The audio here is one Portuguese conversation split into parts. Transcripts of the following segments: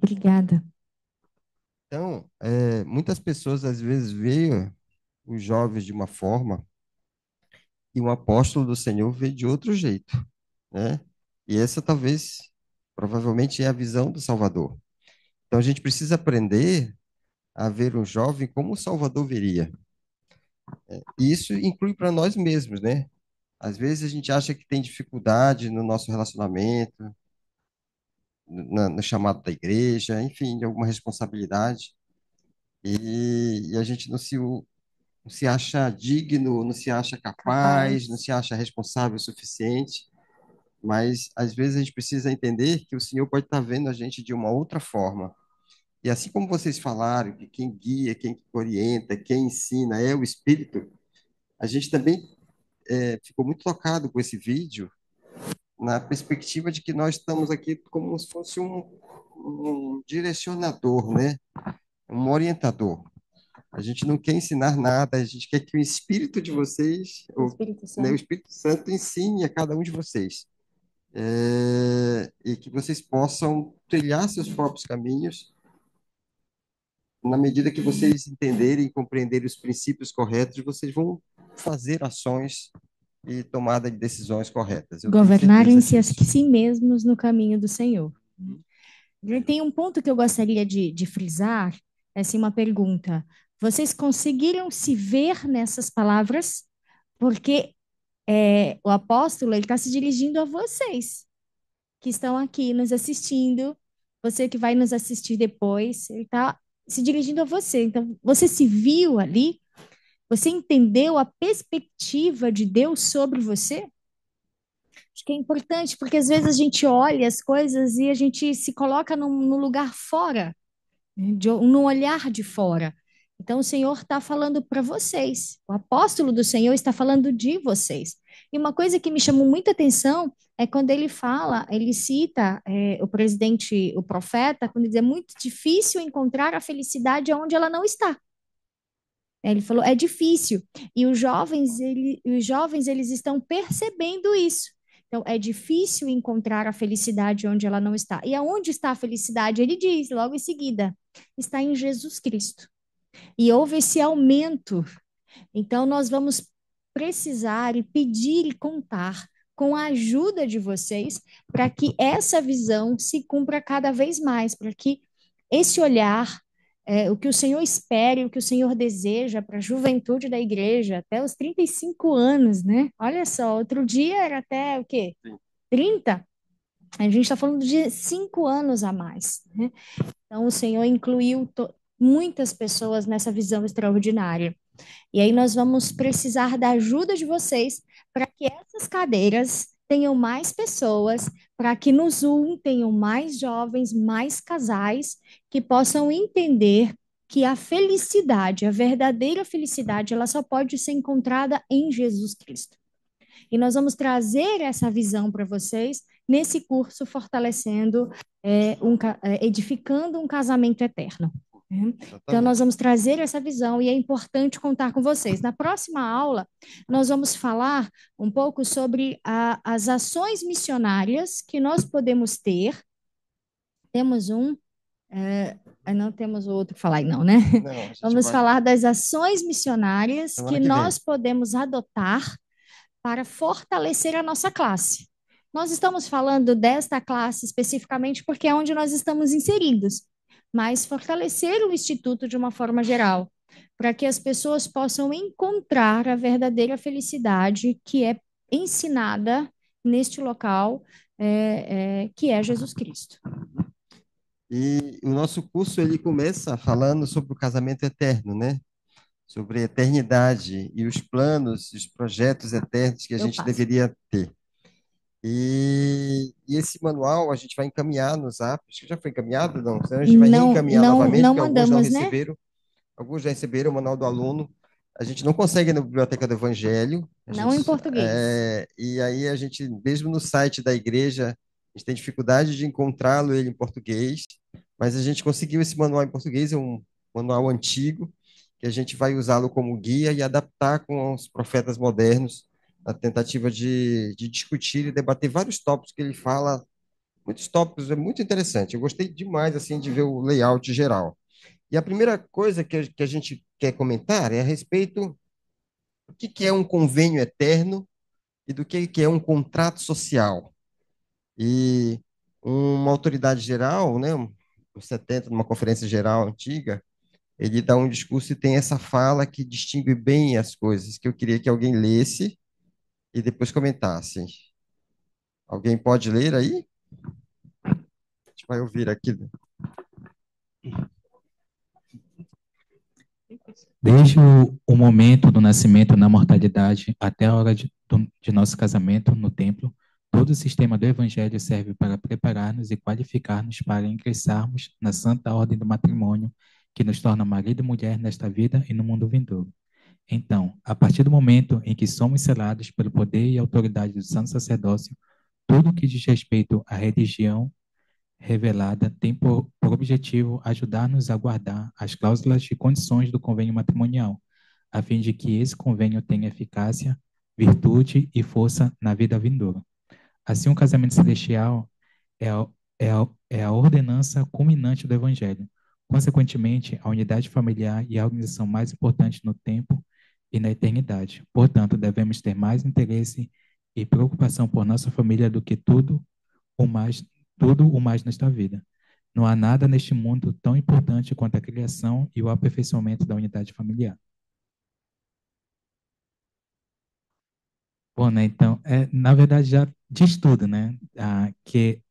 Obrigada. Então, muitas pessoas às vezes veem os jovens de uma forma e um apóstolo do Senhor vê de outro jeito, né? E essa talvez, provavelmente, é a visão do Salvador. Então, a gente precisa aprender a ver um jovem como o Salvador veria. E isso inclui para nós mesmos, né? Às vezes a gente acha que tem dificuldade no nosso relacionamento, no chamado da igreja, enfim, de alguma responsabilidade, e a gente não se acha digno, não se acha capaz, não Capaz. se acha responsável o suficiente, mas às vezes a gente precisa entender que o Senhor pode estar vendo a gente de uma outra forma. E assim como vocês falaram, que quem guia, quem orienta, quem ensina é o Espírito, a gente também ficou muito tocado com esse vídeo, na perspectiva de que nós estamos aqui como se fosse um direcionador, né? Um orientador. A gente não quer ensinar nada, a gente quer que o Espírito de vocês, O ou, Espírito né, o Santo. Espírito Santo ensine a cada um de vocês. E que vocês possam trilhar seus próprios caminhos na medida que vocês entenderem e compreenderem os princípios corretos, vocês vão fazer ações e tomada de decisões corretas. Eu tenho certeza Governarem-se a disso. si mesmos no caminho do Senhor. Tem um ponto que eu gostaria de frisar, é assim, uma pergunta. Vocês conseguiram se ver nessas palavras? Porque o apóstolo ele está se dirigindo a vocês que estão aqui nos assistindo, você que vai nos assistir depois, ele está se dirigindo a você. Então, você se viu ali? Você entendeu a perspectiva de Deus sobre você? Acho que é importante, porque às vezes a gente olha as coisas e a gente se coloca num lugar fora, né, num olhar de fora. Então, o Senhor está falando para vocês, o apóstolo do Senhor está falando de vocês. E uma coisa que me chamou muita atenção é quando ele fala, ele cita o presidente, o profeta, quando ele diz, é muito difícil encontrar a felicidade onde ela não está. Ele falou, é difícil. E os jovens, eles estão percebendo isso. Então, é difícil encontrar a felicidade onde ela não está. E aonde está a felicidade? Ele diz, logo em seguida, está em Jesus Cristo. E houve esse aumento. Então, nós vamos precisar e pedir e contar com a ajuda de vocês para que essa visão se cumpra cada vez mais, para que esse olhar, o que o Senhor espera e o que o Senhor deseja para a juventude da igreja até os 35 anos, né? Olha só, outro dia era até o quê? Sim. 30. A gente está falando de 5 anos a mais, né? Então, o Senhor incluiu muitas pessoas nessa visão extraordinária. E aí nós vamos precisar da ajuda de vocês para que essas cadeiras tenham mais pessoas, para que no Zoom tenham mais jovens, mais casais que possam entender que a felicidade, a verdadeira felicidade, ela só pode ser encontrada em Jesus Cristo. E nós vamos trazer essa visão para vocês nesse curso, fortalecendo, edificando um casamento eterno, né? Então, nós Exatamente. vamos trazer essa visão e é importante contar com vocês. Na próxima aula, nós vamos falar um pouco sobre as ações missionárias que nós podemos ter. Temos um, não temos o outro falar, não, né? Não, a gente Vamos vai falar das ações missionárias semana que que vem. nós podemos adotar para fortalecer a nossa classe. Nós estamos falando desta classe especificamente porque é onde nós estamos inseridos, mas fortalecer o Instituto de uma forma geral, para que as pessoas possam encontrar a verdadeira felicidade que é ensinada neste local, que é Jesus Cristo. E o nosso curso ele começa falando sobre o casamento eterno, né? Sobre a eternidade e os planos, os projetos eternos que a Eu gente passo. deveria ter. E esse manual a gente vai encaminhar no Zap. Acho que já foi encaminhado, não? Senão a gente vai Não, reencaminhar não, novamente, não porque alguns não mandamos, né? receberam. Alguns já receberam o manual do aluno. A gente não consegue na Biblioteca do Evangelho. Não em português. E aí a gente, mesmo no site da igreja, a gente tem dificuldade de encontrá-lo ele em português, mas a gente conseguiu esse manual em português, é um manual antigo, que a gente vai usá-lo como guia e adaptar com os profetas modernos, na tentativa de discutir e debater vários tópicos que ele fala muitos tópicos, é muito interessante. Eu gostei demais assim de ver o layout geral. E a primeira coisa que a gente quer comentar é a respeito do que é um convênio eterno e do que é um contrato social. E uma autoridade geral, né, nos 70, numa conferência geral antiga, ele dá um discurso e tem essa fala que distingue bem as coisas, que eu queria que alguém lesse e depois comentasse. Alguém pode ler aí? A gente vai ouvir aqui. Desde o momento do nascimento na mortalidade até a hora de nosso casamento no templo, todo o sistema do Evangelho serve para preparar-nos e qualificar-nos para ingressarmos na santa ordem do matrimônio, que nos torna marido e mulher nesta vida e no mundo vindouro. Então, a partir do momento em que somos selados pelo poder e autoridade do santo sacerdócio, tudo o que diz respeito à religião revelada tem por objetivo ajudar-nos a guardar as cláusulas e condições do convênio matrimonial, a fim de que esse convênio tenha eficácia, virtude e força na vida vindoura. Assim, o casamento celestial é a ordenança culminante do Evangelho. Consequentemente, a unidade familiar e a organização mais importante no tempo e na eternidade. Portanto, devemos ter mais interesse e preocupação por nossa família do que o mais, tudo o mais nesta vida. Não há nada neste mundo tão importante quanto a criação e o aperfeiçoamento da unidade familiar. Bom, né, então, na verdade já diz tudo, né, que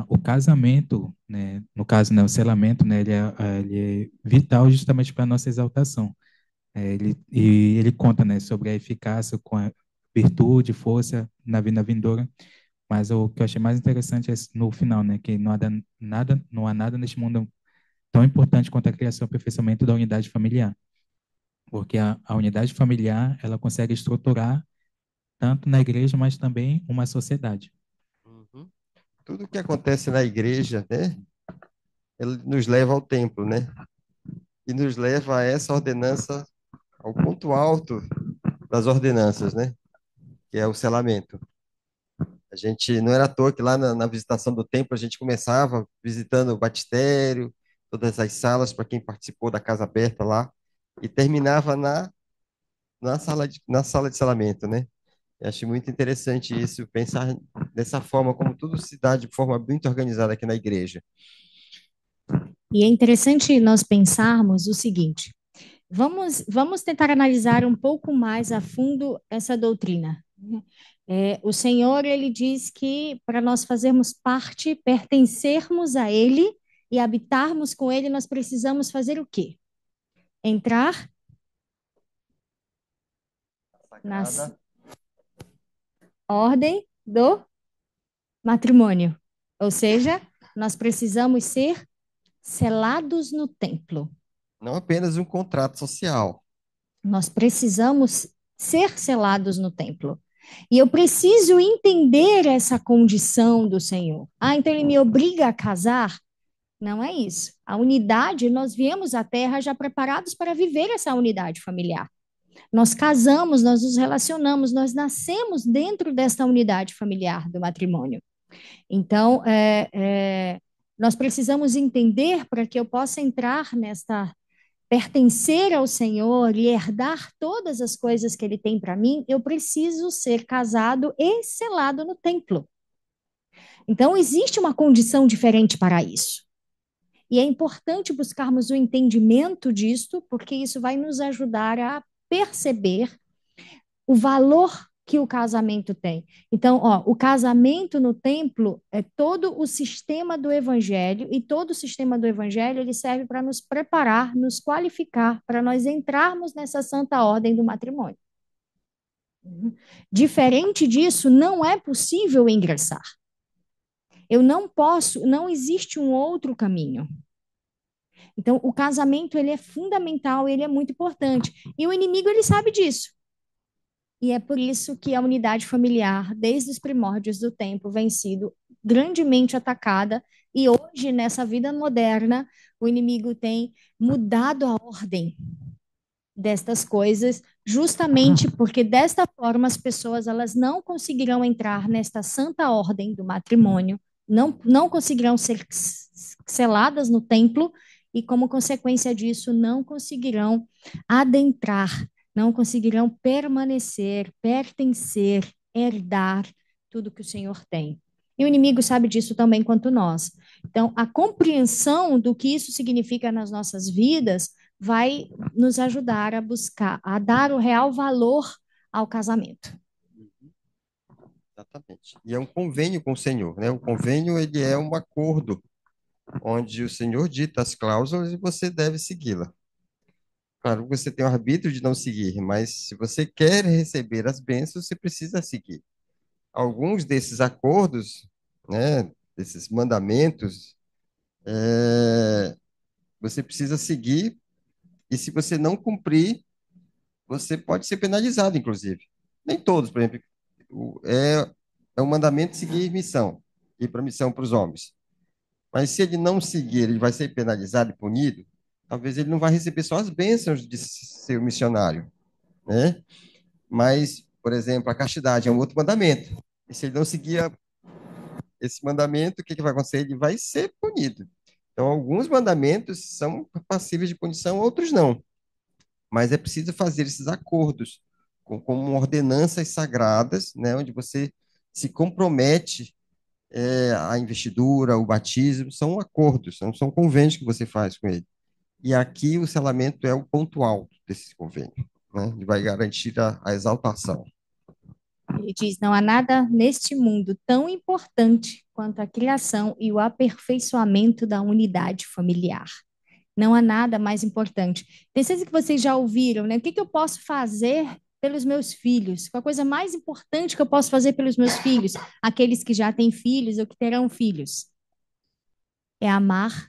o casamento, né, no caso, né, o selamento, né, ele é vital justamente para a nossa exaltação. Ele conta, né, sobre a eficácia com a virtude, força na vida vindoura. Mas o que eu achei mais interessante é no final, né, que não há nada neste mundo tão importante quanto a criação e aperfeiçoamento da unidade familiar, porque a unidade familiar, ela consegue estruturar tanto na igreja, mas também uma sociedade. Uhum. Tudo que acontece na igreja, né, ele nos leva ao templo, né? E nos leva a essa ordenança, ao ponto alto das ordenanças, né? Que é o selamento. A gente não era à toa que lá na visitação do templo a gente começava visitando o batistério, todas as salas para quem participou da casa aberta lá, e terminava na sala de selamento, né? Eu acho muito interessante isso, pensar dessa forma, como tudo se dá de forma muito organizada aqui na igreja. E é interessante nós pensarmos o seguinte: vamos tentar analisar um pouco mais a fundo essa doutrina. O Senhor, ele diz que para nós fazermos parte, pertencermos a Ele e habitarmos com Ele, nós precisamos fazer o quê? Entrar na Sagrada. ordem do matrimônio. Ou seja, nós precisamos ser selados no templo. Não apenas um contrato social. Nós precisamos ser selados no templo. E eu preciso entender essa condição do Senhor. Então ele me obriga a casar? Não é isso. A unidade, nós viemos à Terra já preparados para viver essa unidade familiar. Nós casamos, nós nos relacionamos, nós nascemos dentro desta unidade familiar do matrimônio. Então, nós precisamos entender para que eu possa entrar pertencer ao Senhor e herdar todas as coisas que Ele tem para mim, eu preciso ser casado e selado no templo. Então, existe uma condição diferente para isso. E é importante buscarmos o entendimento disto, porque isso vai nos ajudar a perceber o valor que o casamento tem. Então, o casamento no templo é todo o sistema do evangelho, e todo o sistema do evangelho ele serve para nos preparar, nos qualificar, para nós entrarmos nessa santa ordem do matrimônio. Diferente disso, não é possível ingressar. Eu não posso, não existe um outro caminho. Então, o casamento ele é fundamental, ele é muito importante. E o inimigo ele sabe disso. E é por isso que a unidade familiar, desde os primórdios do tempo, vem sido grandemente atacada. E hoje, nessa vida moderna, o inimigo tem mudado a ordem destas coisas, justamente porque desta forma as pessoas elas não conseguirão entrar nesta santa ordem do matrimônio não conseguirão ser seladas no templo e, como consequência disso, não conseguirão adentrar, não conseguirão permanecer, pertencer, herdar tudo que o Senhor tem. E o inimigo sabe disso também quanto nós. Então, a compreensão do que isso significa nas nossas vidas vai nos ajudar a buscar, a dar o real valor ao casamento. Exatamente. E é um convênio com o Senhor, né? O convênio, ele é um acordo onde o Senhor dita as cláusulas e você deve segui-la. Claro, você tem o arbítrio de não seguir, mas se você quer receber as bênçãos, você precisa seguir. Alguns desses acordos, né, desses mandamentos, você precisa seguir, e se você não cumprir, você pode ser penalizado, inclusive. Nem todos, por exemplo, é um mandamento seguir missão, ir para missão para os homens. Mas se ele não seguir, ele vai ser penalizado e punido, talvez ele não vai receber só as bênçãos de ser um missionário, né? Mas, por exemplo, a castidade é um outro mandamento. E se ele não seguir esse mandamento, o que vai acontecer? Ele vai ser punido. Então, alguns mandamentos são passíveis de punição, outros não. Mas é preciso fazer esses acordos como ordenanças sagradas, né, onde você se compromete a investidura, o batismo, são acordos, são convênios que você faz com ele. E aqui o selamento é o ponto alto desse convênio, né? Ele vai garantir a exaltação. Ele diz: não há nada neste mundo tão importante quanto a criação e o aperfeiçoamento da unidade familiar. Não há nada mais importante. Tem certeza que vocês já ouviram, né? O que eu posso fazer pelos meus filhos? Qual a coisa mais importante que eu posso fazer pelos meus filhos? Aqueles que já têm filhos ou que terão filhos? É amar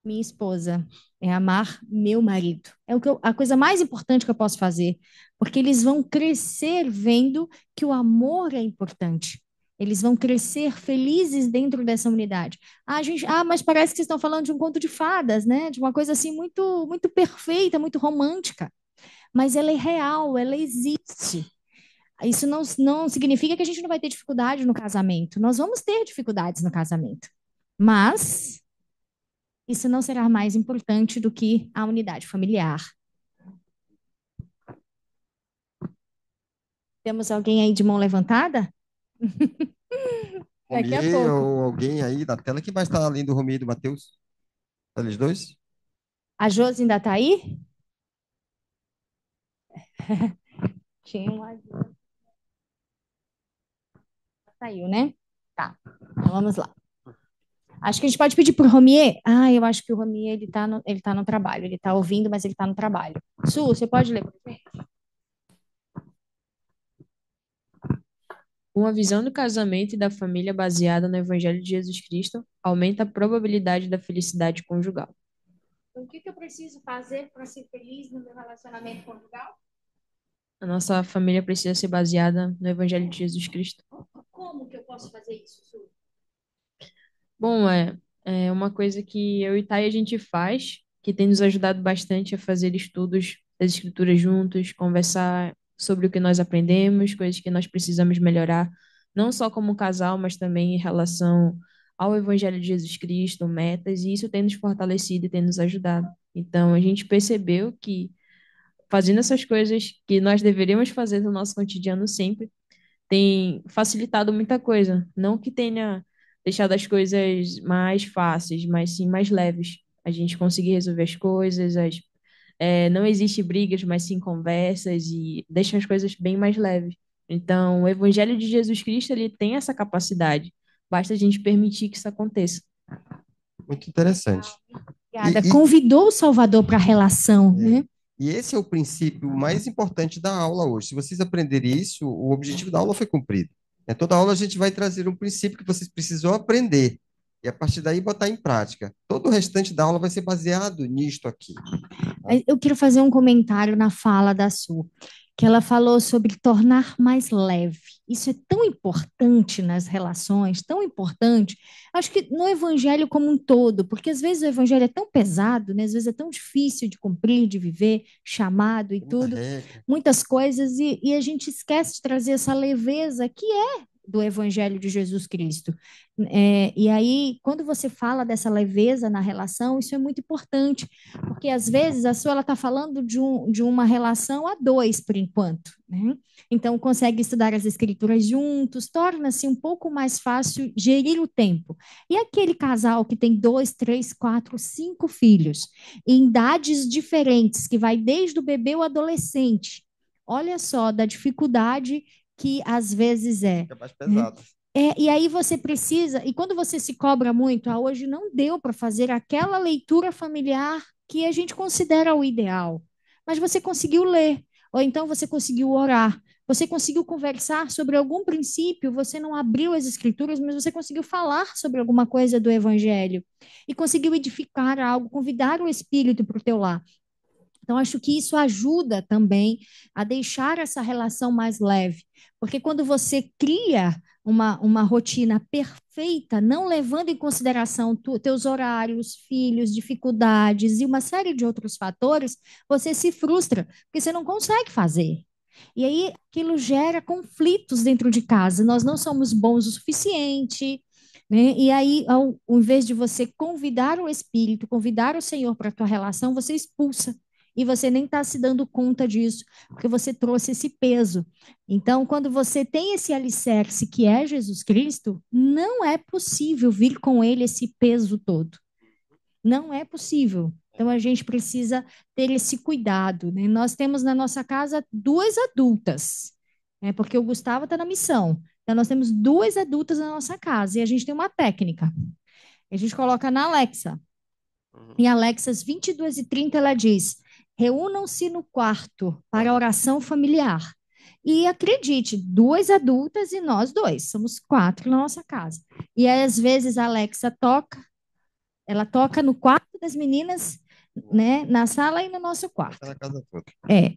minha esposa, é amar meu marido. É a coisa mais importante que eu posso fazer, porque eles vão crescer vendo que o amor é importante. Eles vão crescer felizes dentro dessa unidade. Mas parece que vocês estão falando de um conto de fadas, né? De uma coisa assim muito, muito perfeita, muito romântica. Mas ela é real, ela existe. Isso não significa que a gente não vai ter dificuldade no casamento. Nós vamos ter dificuldades no casamento. Mas isso não será mais importante do que a unidade familiar. Temos alguém aí de mão levantada? Daqui a Romier pouco. ou alguém aí da tela, que vai estar além do Romier e do Matheus? Eles dois? A Josi ainda está aí? Tinha uma. Saiu, né? Tá. Então vamos lá. Acho que a gente pode pedir para o Romier. Eu acho que o Romier ele tá no trabalho. Ele está ouvindo, mas ele está no trabalho. Su, você pode ler para gente? Uma visão do casamento e da família baseada no Evangelho de Jesus Cristo aumenta a probabilidade da felicidade conjugal. Então, o que eu preciso fazer para ser feliz no meu relacionamento conjugal? A nossa família precisa ser baseada no Evangelho de Jesus Cristo. Como que eu posso fazer isso, Su? Bom, é uma coisa que eu e Thay a gente faz, que tem nos ajudado bastante a fazer estudos das Escrituras juntos, conversar sobre o que nós aprendemos, coisas que nós precisamos melhorar, não só como casal, mas também em relação ao Evangelho de Jesus Cristo, metas, e isso tem nos fortalecido e tem nos ajudado. Então, a gente percebeu que fazendo essas coisas que nós deveríamos fazer no nosso cotidiano sempre, tem facilitado muita coisa. Não que tenha deixado as coisas mais fáceis, mas sim mais leves. A gente conseguir resolver as coisas, não existe brigas, mas sim conversas e deixa as coisas bem mais leves. Então, o Evangelho de Jesus Cristo, ele tem essa capacidade. Basta a gente permitir que isso aconteça. Muito interessante. Obrigada. Convidou o Salvador para a relação, né? E esse é o princípio mais importante da aula hoje. Se vocês aprenderem isso, o objetivo da aula foi cumprido. Toda aula a gente vai trazer um princípio que vocês precisam aprender. E a partir daí botar em prática. Todo o restante da aula vai ser baseado nisto aqui. Eu quero fazer um comentário na fala da Su, que ela falou sobre tornar mais leve. Isso é tão importante nas relações, tão importante. Acho que no evangelho como um todo, porque às vezes o evangelho é tão pesado, né? Às vezes é tão difícil de cumprir, de viver, chamado e tudo, muitas coisas, e a gente esquece de trazer essa leveza que do Evangelho de Jesus Cristo. E aí, quando você fala dessa leveza na relação, isso é muito importante, porque às vezes a sua ela está falando de uma relação a dois, por enquanto, né? Então, consegue estudar as escrituras juntos, torna-se um pouco mais fácil gerir o tempo. E aquele casal que tem dois, três, quatro, cinco filhos, em idades diferentes, que vai desde o bebê ao adolescente, olha só da dificuldade que às vezes é. É mais Né? pesado. E aí você precisa, e quando você se cobra muito, hoje não deu para fazer aquela leitura familiar que a gente considera o ideal, mas você conseguiu ler, ou então você conseguiu orar, você conseguiu conversar sobre algum princípio, você não abriu as escrituras, mas você conseguiu falar sobre alguma coisa do evangelho e conseguiu edificar algo, convidar o Espírito para o teu lar. Então, acho que isso ajuda também a deixar essa relação mais leve, porque quando você cria uma rotina perfeita, não levando em consideração teus horários, filhos, dificuldades e uma série de outros fatores, você se frustra, porque você não consegue fazer. E aí aquilo gera conflitos dentro de casa. Nós não somos bons o suficiente, né? E aí, ao invés de você convidar o Espírito, convidar o Senhor para a tua relação, você expulsa e você nem está se dando conta disso, porque você trouxe esse peso. Então, quando você tem esse alicerce que é Jesus Cristo, não é possível vir com ele esse peso todo. Não é possível. Então, a gente precisa ter esse cuidado. Né? Nós temos na nossa casa duas adultas, né? Porque o Gustavo está na missão. Então, nós temos duas adultas na nossa casa e a gente tem uma técnica. A gente coloca na Alexa. Em Alexa, às 22h30, ela diz: reúnam-se no quarto para a oração familiar. E acredite, duas adultas e nós dois, somos quatro na nossa casa. E aí, às vezes, a Alexa toca, ela toca no quarto das meninas, né, na sala e no nosso quarto. Na casa toda.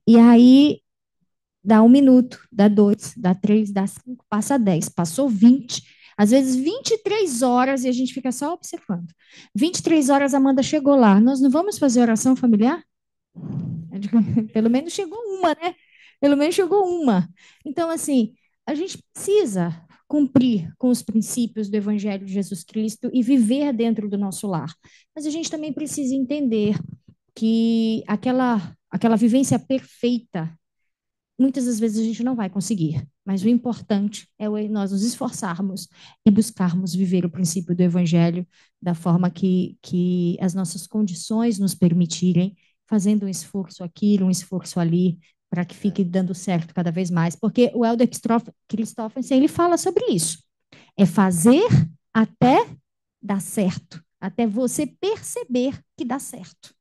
E aí dá 1 minuto, dá 2, dá 3, dá 5, passa 10, passou 20, às vezes 23 horas e a gente fica só observando. 23 horas a Amanda chegou lá. Nós não vamos fazer oração familiar? Pelo menos chegou uma, né? Pelo menos chegou uma. Então, assim, a gente precisa cumprir com os princípios do Evangelho de Jesus Cristo e viver dentro do nosso lar. Mas a gente também precisa entender que aquela vivência perfeita muitas das vezes a gente não vai conseguir, mas o importante é nós nos esforçarmos e buscarmos viver o princípio do Evangelho da forma que as nossas condições nos permitirem, fazendo um esforço aqui, um esforço ali, para que fique dando certo cada vez mais. Porque o Elder Christopherson, ele fala sobre isso. É fazer até dar certo, até você perceber que dá certo.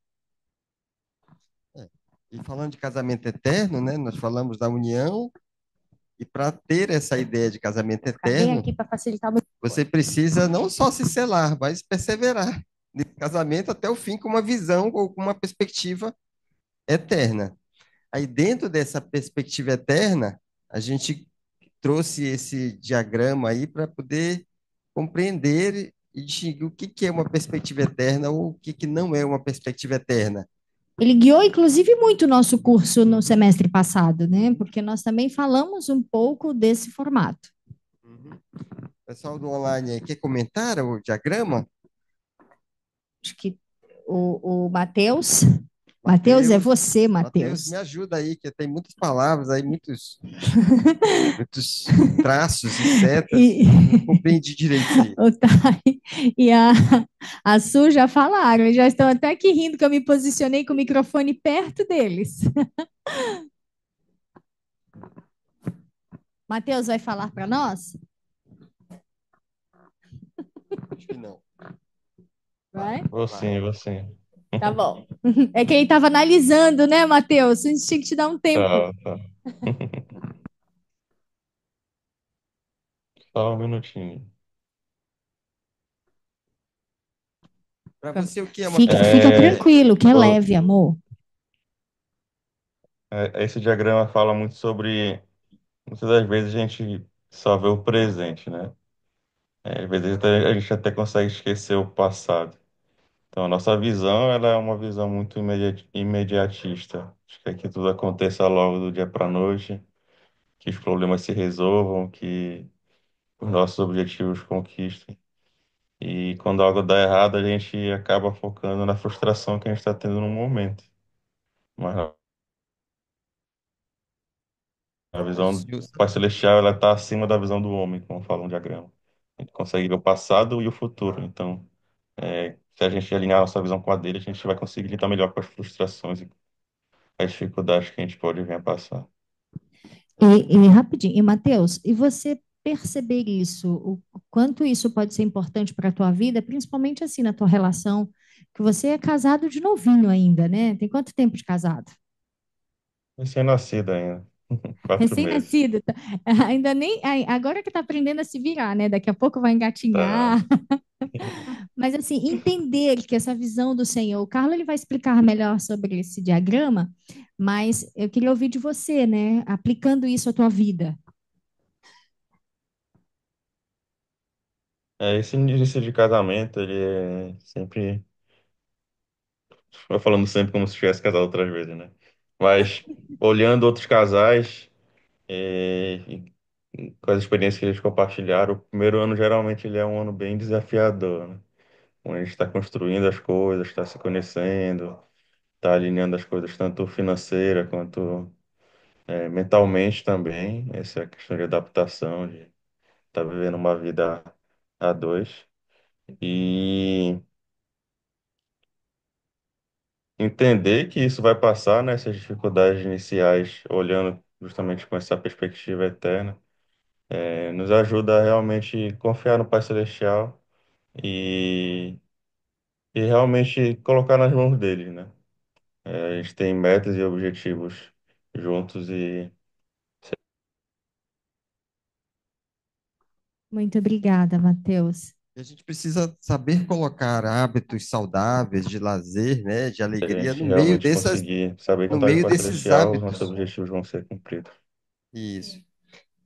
E falando de casamento eterno, né, nós falamos da união, e para ter essa ideia de casamento eterno, aqui para facilitar o meu... você precisa não só se selar, mas perseverar nesse casamento até o fim com uma visão ou com uma perspectiva eterna. Aí, dentro dessa perspectiva eterna, a gente trouxe esse diagrama aí para poder compreender e distinguir o que que é uma perspectiva eterna ou o que que não é uma perspectiva eterna. Ele guiou, inclusive, muito o nosso curso no semestre passado, né? Porque nós também falamos um pouco desse formato. Pessoal do online aí, quer comentar o diagrama? Acho que o Matheus. Matheus, é você, Matheus. Me ajuda aí, que tem muitas palavras aí, muitos traços e setas. Não compreendi direito aí. O Thay e a Su já falaram, eles já estão até aqui rindo que eu me posicionei com o microfone perto deles. Matheus vai falar para nós? Acho que não. Vai? Vou sim. Tá bom. É que ele estava analisando, né, Matheus? A gente tinha que te dar um tempo. Tá. Só um minutinho. Para você, o que é uma Fica tranquilo, que é leve, amor. Esse diagrama fala muito sobre. Muitas das vezes a gente só vê o presente, né? Às vezes a gente até consegue esquecer o passado. Então, a nossa visão, ela é uma visão muito imediatista. Acho que tudo aconteça logo do dia para a noite, que os problemas se resolvam, que os nossos objetivos conquistem. E quando algo dá errado, a gente acaba focando na frustração que a gente está tendo no momento. Mas a O visão do Senhor, Pai Celestial, ela está acima da visão do homem, como fala um diagrama. A gente consegue ver o passado e o futuro. Então, se a gente alinhar a nossa visão com a dele, a gente vai conseguir lidar melhor com as frustrações e as dificuldades que a gente pode vir a passar. E rapidinho, e Matheus, e você perceber isso, o quanto isso pode ser importante para a tua vida, principalmente assim na tua relação, que você é casado de novinho ainda, né? Tem quanto tempo de casado? Recém-nascido ainda, 4 meses. Recém-nascido, tá? Ainda nem, agora que tá aprendendo a se virar, né? Daqui a pouco vai Tá. engatinhar. Mas assim, entender que essa visão do Senhor, o Carlos ele vai explicar melhor sobre esse diagrama, mas eu queria ouvir de você, né? Aplicando isso à tua vida. Esse início de casamento, ele é sempre. Vai falando sempre como se tivesse casado outras vezes, né? Mas olhando outros casais e com as experiências que eles compartilharam, o primeiro ano geralmente ele é um ano bem desafiador, né? Onde a gente está construindo as coisas, está se conhecendo, está alinhando as coisas tanto financeira quanto mentalmente também. Essa é a questão de adaptação, de estar vivendo uma vida a dois. E entender que isso vai passar, né, essas dificuldades iniciais, olhando justamente com essa perspectiva eterna, nos ajuda a realmente confiar no Pai Celestial e, e realmente colocar nas mãos dele, né? A gente tem metas e objetivos juntos e Muito obrigada, Matheus. e a gente precisa saber colocar hábitos saudáveis de lazer, né, de a alegria gente realmente conseguir saber no contar com o meio Pai desses Celestial, os nossos hábitos. objetivos vão ser cumpridos. Isso.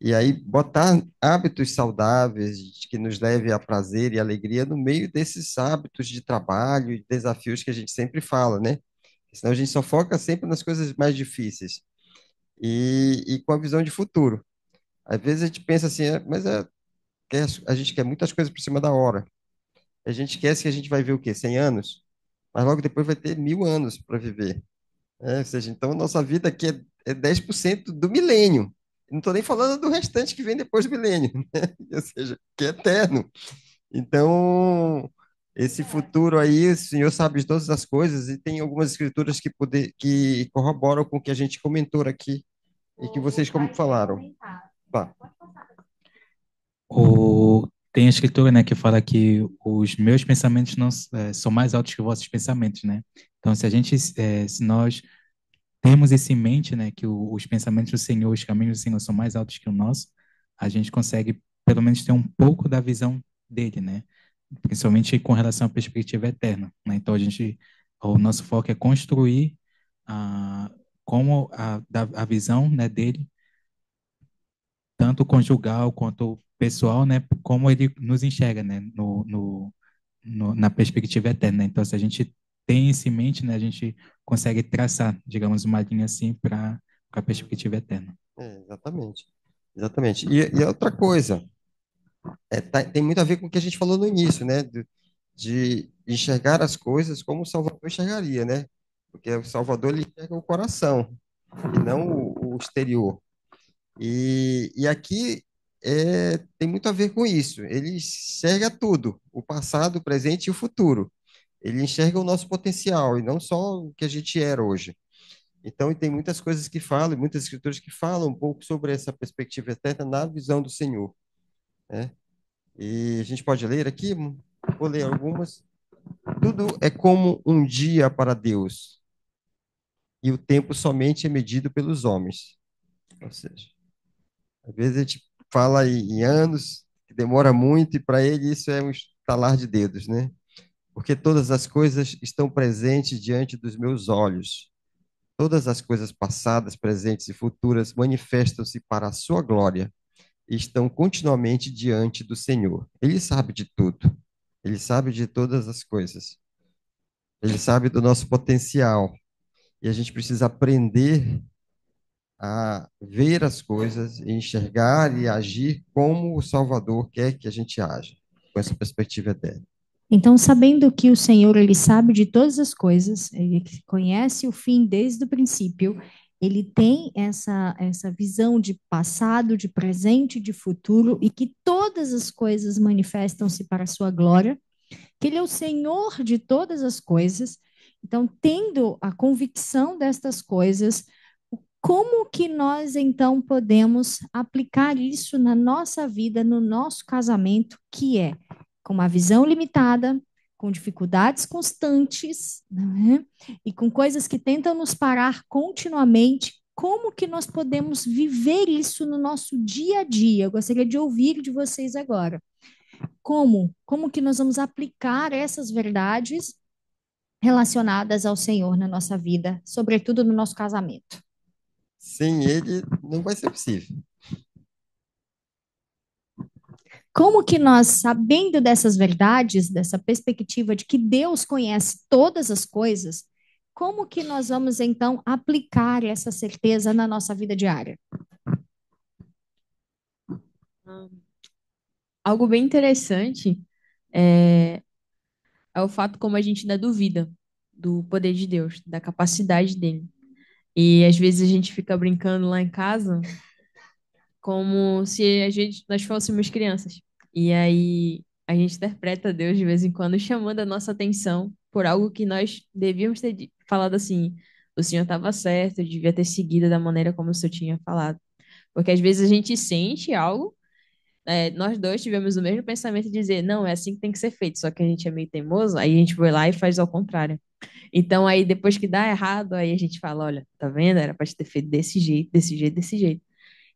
E aí botar hábitos saudáveis que nos leve a prazer e alegria no meio desses hábitos de trabalho e desafios que a gente sempre fala, né? Senão a gente só foca sempre nas coisas mais difíceis e com a visão de futuro. Às vezes a gente pensa assim, a gente quer muitas coisas por cima da hora. A gente esquece que a gente vai ver o quê? 100 anos? Mas logo depois vai ter 1000 anos para viver. Ou seja, então nossa vida aqui é 10% do milênio. Não estou nem falando do restante que vem depois do milênio, né? Ou seja, que é eterno. Então, esse futuro aí, o Senhor sabe de todas as coisas, e tem algumas escrituras que corroboram com o que a gente comentou aqui e que vocês como falaram. Tá. Tem a escritura, né, que fala que os meus pensamentos não são mais altos que os vossos pensamentos, né? Então, se nós temos isso em mente, né, que os pensamentos do Senhor, os caminhos do Senhor são mais altos que o nosso, a gente consegue pelo menos ter um pouco da visão dele, né? Principalmente com relação à perspectiva eterna, né? Então o nosso foco é construir a a visão, né, dele, tanto conjugal quanto pessoal, né, como ele nos enxerga, né, na perspectiva eterna. Então, se a gente tem isso em mente, né, a gente consegue traçar, digamos, uma linha assim para a perspectiva eterna. Exatamente. Exatamente. E a outra coisa, tem muito a ver com o que a gente falou no início, né? De enxergar as coisas como o Salvador enxergaria, né? Porque o Salvador ele enxerga o coração e não o exterior. E aqui tem muito a ver com isso. Ele enxerga tudo, o passado, o presente e o futuro. Ele enxerga o nosso potencial e não só o que a gente era hoje. Então, e tem muitas coisas que falam, muitas escrituras que falam um pouco sobre essa perspectiva eterna na visão do Senhor, né? E a gente pode ler aqui, vou ler algumas. Tudo é como um dia para Deus, e o tempo somente é medido pelos homens. Ou seja, às vezes a gente fala em anos, que demora muito, e para ele isso é um estalar de dedos, né? Porque todas as coisas estão presentes diante dos meus olhos. Todas as coisas passadas, presentes e futuras manifestam-se para a sua glória e estão continuamente diante do Senhor. Ele sabe de tudo. Ele sabe de todas as coisas. Ele sabe do nosso potencial. E a gente precisa aprender a ver as coisas, enxergar e agir como o Salvador quer que a gente haja, com essa perspectiva eterna. Então, sabendo que o Senhor, ele sabe de todas as coisas, ele conhece o fim desde o princípio, ele tem essa visão de passado, de presente, de futuro, e que todas as coisas manifestam-se para a sua glória, que ele é o Senhor de todas as coisas. Então, tendo a convicção destas coisas, como que nós então podemos aplicar isso na nossa vida, no nosso casamento, que é com uma visão limitada, com dificuldades constantes, né? E com coisas que tentam nos parar continuamente? Como que nós podemos viver isso no nosso dia a dia? Eu gostaria de ouvir de vocês agora. Como? Como que nós vamos aplicar essas verdades relacionadas ao Senhor na nossa vida, sobretudo no nosso casamento? Sem ele, não vai ser possível. Como que nós, sabendo dessas verdades, dessa perspectiva de que Deus conhece todas as coisas, como que nós vamos então aplicar essa certeza na nossa vida diária? Algo bem interessante é, é o fato como a gente ainda duvida do poder de Deus, da capacidade dele. E às vezes a gente fica brincando lá em casa como se nós fôssemos crianças. E aí a gente interpreta Deus de vez em quando chamando a nossa atenção por algo que nós devíamos ter falado assim: o Senhor estava certo, eu devia ter seguido da maneira como o Senhor tinha falado. Porque às vezes a gente sente algo, nós dois tivemos o mesmo pensamento de dizer, não, é assim que tem que ser feito, só que a gente é meio teimoso, aí a gente vai lá e faz ao contrário. Então aí depois que dá errado, aí a gente fala, olha, tá vendo? Era para ter feito desse jeito, desse jeito, desse jeito.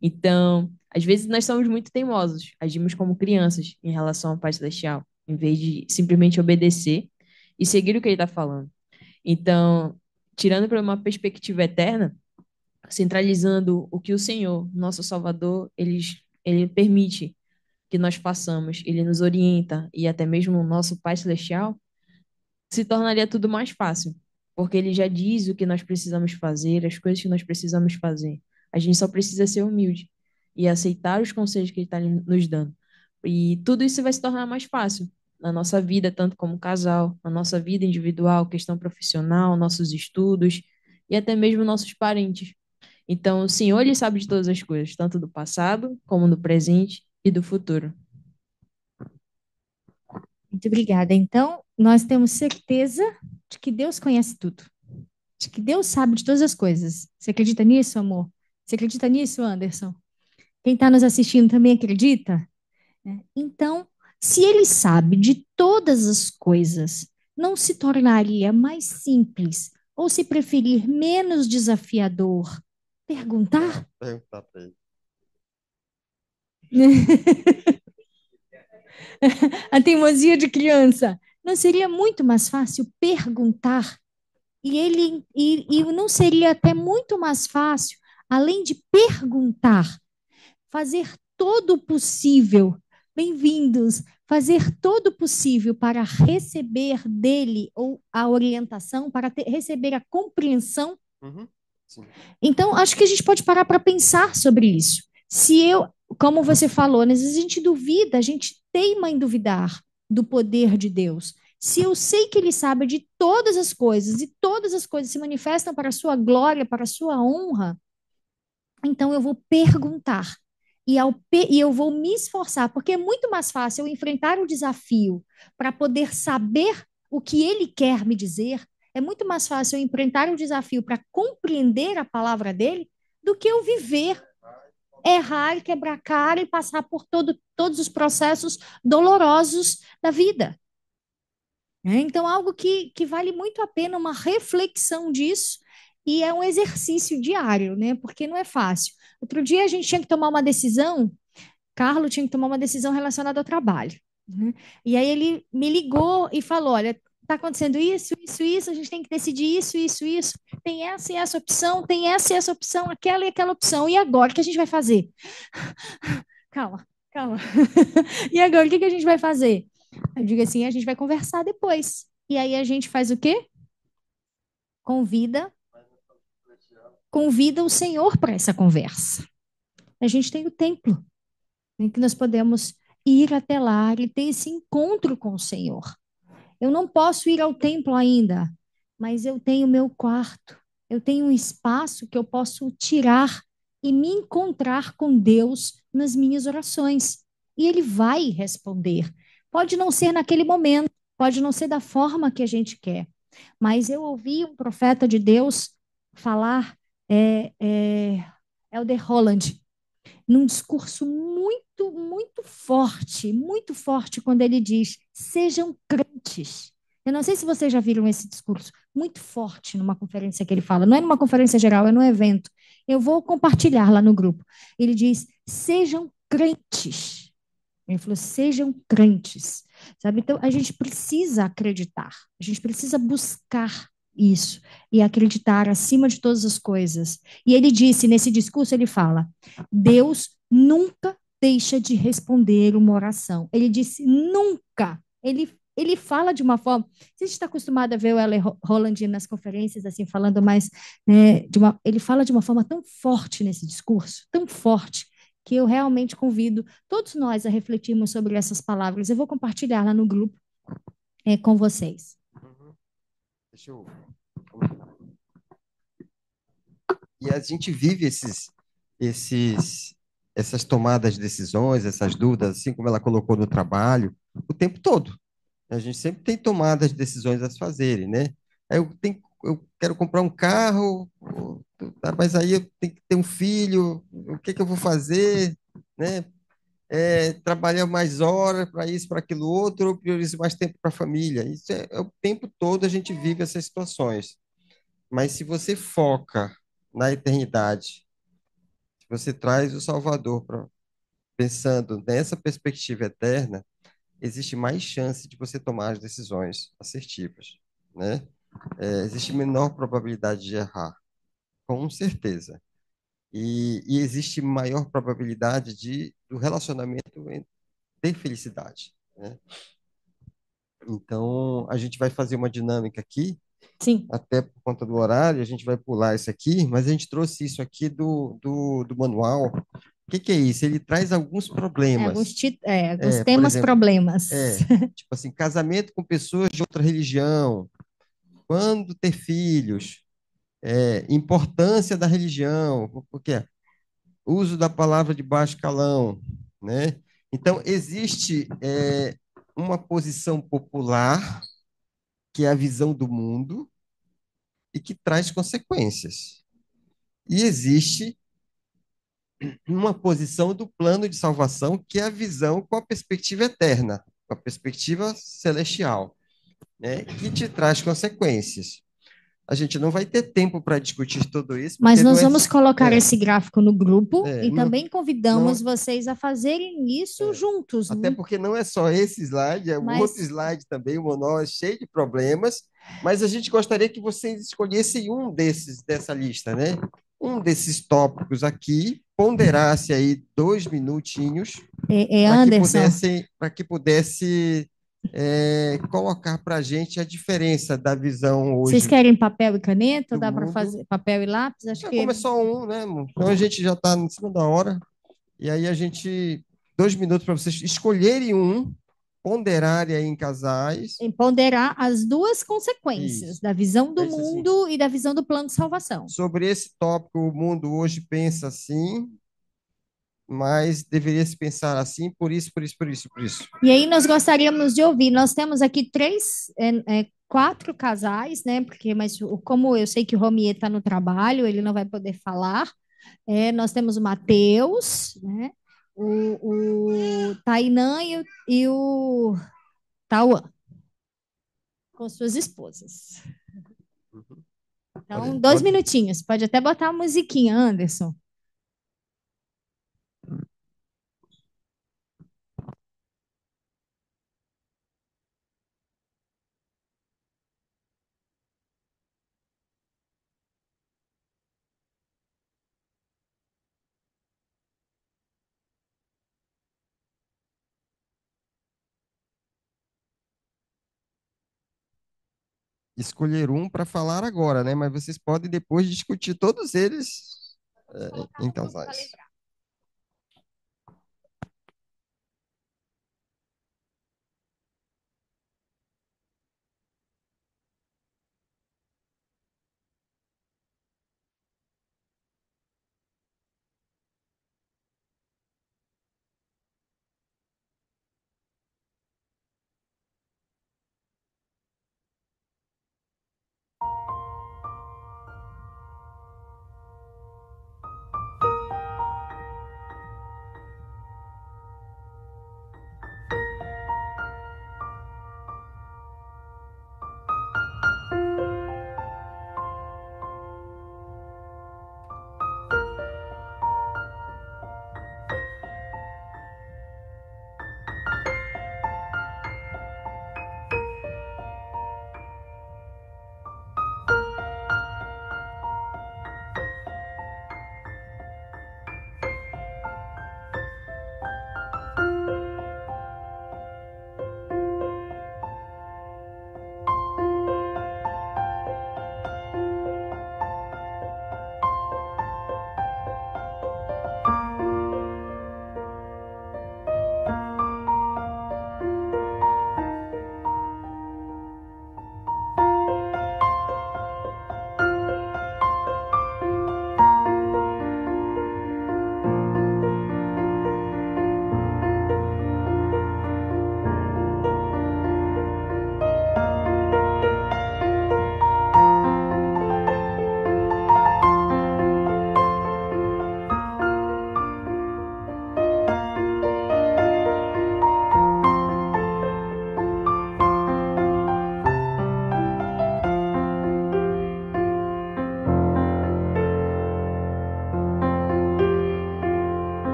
Então, às vezes nós somos muito teimosos, agimos como crianças em relação ao Pai Celestial, em vez de simplesmente obedecer e seguir o que ele está falando. Então, tirando para uma perspectiva eterna, centralizando o que o Senhor, nosso Salvador, ele permite que nós façamos, ele nos orienta e até mesmo o nosso Pai Celestial, se tornaria tudo mais fácil, porque ele já diz o que nós precisamos fazer, as coisas que nós precisamos fazer. A gente só precisa ser humilde e aceitar os conselhos que ele está nos dando. E tudo isso vai se tornar mais fácil na nossa vida, tanto como casal, na nossa vida individual, questão profissional, nossos estudos e até mesmo nossos parentes. Então, o Senhor, ele sabe de todas as coisas, tanto do passado como do presente e do futuro. Muito obrigada. Então, nós temos certeza de que Deus conhece tudo, de que Deus sabe de todas as coisas. Você acredita nisso, amor? Você acredita nisso, Anderson? Quem está nos assistindo também acredita? Então, se ele sabe de todas as coisas, não se tornaria mais simples, ou se preferir, menos desafiador, perguntar? Perguntar para ele. A teimosia de criança. Não seria muito mais fácil perguntar? E não seria até muito mais fácil, além de perguntar, fazer todo o possível, bem-vindos, fazer todo o possível para receber dele ou a orientação, para receber a compreensão. Uhum. Sim. Então, acho que a gente pode parar para pensar sobre isso. Se eu, como você falou, às vezes a gente duvida, a gente teima em duvidar do poder de Deus. Se eu sei que ele sabe de todas as coisas e todas as coisas se manifestam para a sua glória, para a sua honra, então eu vou perguntar e eu vou me esforçar, porque é muito mais fácil eu enfrentar o desafio para poder saber o que ele quer me dizer. É muito mais fácil eu enfrentar o desafio para compreender a palavra dele do que eu viver, errar, quebrar a cara e passar por todos os processos dolorosos da vida. Então, algo que vale muito a pena uma reflexão disso, e é um exercício diário, né? Porque não é fácil. Outro dia a gente tinha que tomar uma decisão, Carlos tinha que tomar uma decisão relacionada ao trabalho, né? E aí ele me ligou e falou: olha, está acontecendo isso, isso, isso, a gente tem que decidir isso, isso, isso. Tem essa e essa opção, tem essa e essa opção, aquela e aquela opção. E agora, o que a gente vai fazer? Calma, calma. E agora, o que a gente vai fazer? Eu digo assim, a gente vai conversar depois. E aí a gente faz o quê? Convida convida o Senhor para essa conversa. A gente tem o templo, em que nós podemos ir até lá e ter esse encontro com o Senhor. Eu não posso ir ao templo ainda, mas eu tenho meu quarto, eu tenho um espaço que eu posso tirar e me encontrar com Deus nas minhas orações. E Ele vai responder. Pode não ser naquele momento, pode não ser da forma que a gente quer, mas eu ouvi um profeta de Deus falar, Elder Holland, num discurso muito forte, quando ele diz: sejam crentes. Eu não sei se vocês já viram esse discurso, muito forte numa conferência que ele fala. Não é numa conferência geral, é num evento. Eu vou compartilhar lá no grupo. Ele diz: sejam crentes. Ele falou: sejam crentes. Sabe? Então, a gente precisa acreditar, a gente precisa buscar isso e acreditar acima de todas as coisas. E ele disse nesse discurso, ele fala: Deus nunca deixa de responder uma oração. Ele disse nunca. Ele fala de uma forma. Você está acostumado a ver o Ellen Holland nas conferências, assim, falando mais, né, ele fala de uma forma tão forte nesse discurso, tão forte, que eu realmente convido todos nós a refletirmos sobre essas palavras. Eu vou compartilhar lá no grupo com vocês. Deixa eu... E a gente vive essas tomadas de decisões, essas dúvidas, assim como ela colocou no trabalho, o tempo todo. A gente sempre tem tomadas de decisões a se fazerem, né? Eu quero comprar um carro, mas aí eu tenho que ter um filho, o que que eu vou fazer, né? Trabalhar mais horas para isso, para aquilo outro, ou priorizo mais tempo para a família. Isso é o tempo todo a gente vive essas situações. Mas se você foca na eternidade, se você traz o Salvador pensando nessa perspectiva eterna, existe mais chance de você tomar as decisões assertivas, né? Existe menor probabilidade de errar, com certeza. E existe maior probabilidade do relacionamento ter felicidade, né? Então, a gente vai fazer uma dinâmica aqui, Sim. até por conta do horário, a gente vai pular isso aqui, mas a gente trouxe isso aqui do manual. O que que é isso? Ele traz alguns problemas. Alguns Por temas exemplo, problemas. tipo assim, casamento com pessoas de outra religião, quando ter filhos, importância da religião, porque uso da palavra de baixo calão, né? Então, existe uma posição popular, que é a visão do mundo, e que traz consequências. E existe uma posição do plano de salvação, que é a visão com a perspectiva eterna, com a perspectiva celestial, né? Que te traz consequências. A gente não vai ter tempo para discutir tudo isso, Mas porque não nós é. vamos colocar É, esse gráfico no grupo e não, também convidamos não, vocês a fazerem isso juntos. até porque não é só esse slide, é o outro Mas slide também, o manual é cheio de problemas, mas a gente gostaria que vocês escolhessem um dessa lista, né? Um desses tópicos aqui, ponderasse aí 2 minutinhos Anderson, para que pudesse colocar para a gente a diferença da visão vocês hoje querem papel e caneta? do Dá para mundo. fazer papel e lápis? Acho que Como é só um, né? Então a gente já está em cima da hora. E aí 2 minutos para vocês escolherem um, ponderarem aí em casais. ponderar as duas consequências, Isso. da visão do É isso assim. mundo e da visão do plano de salvação. Sobre esse tópico, o mundo hoje pensa assim, mas deveria se pensar assim, por isso, por isso, por isso, por isso. E aí nós gostaríamos de ouvir. Nós temos aqui quatro casais, né? Mas como eu sei que o Romier está no trabalho, ele não vai poder falar. Nós temos o Matheus, né? O Tainan e o Tauan, com suas esposas. Então, dois Pode, minutinhos. Pode até botar uma musiquinha, Anderson. escolher um para falar agora, né? Mas vocês podem depois discutir todos eles em casais.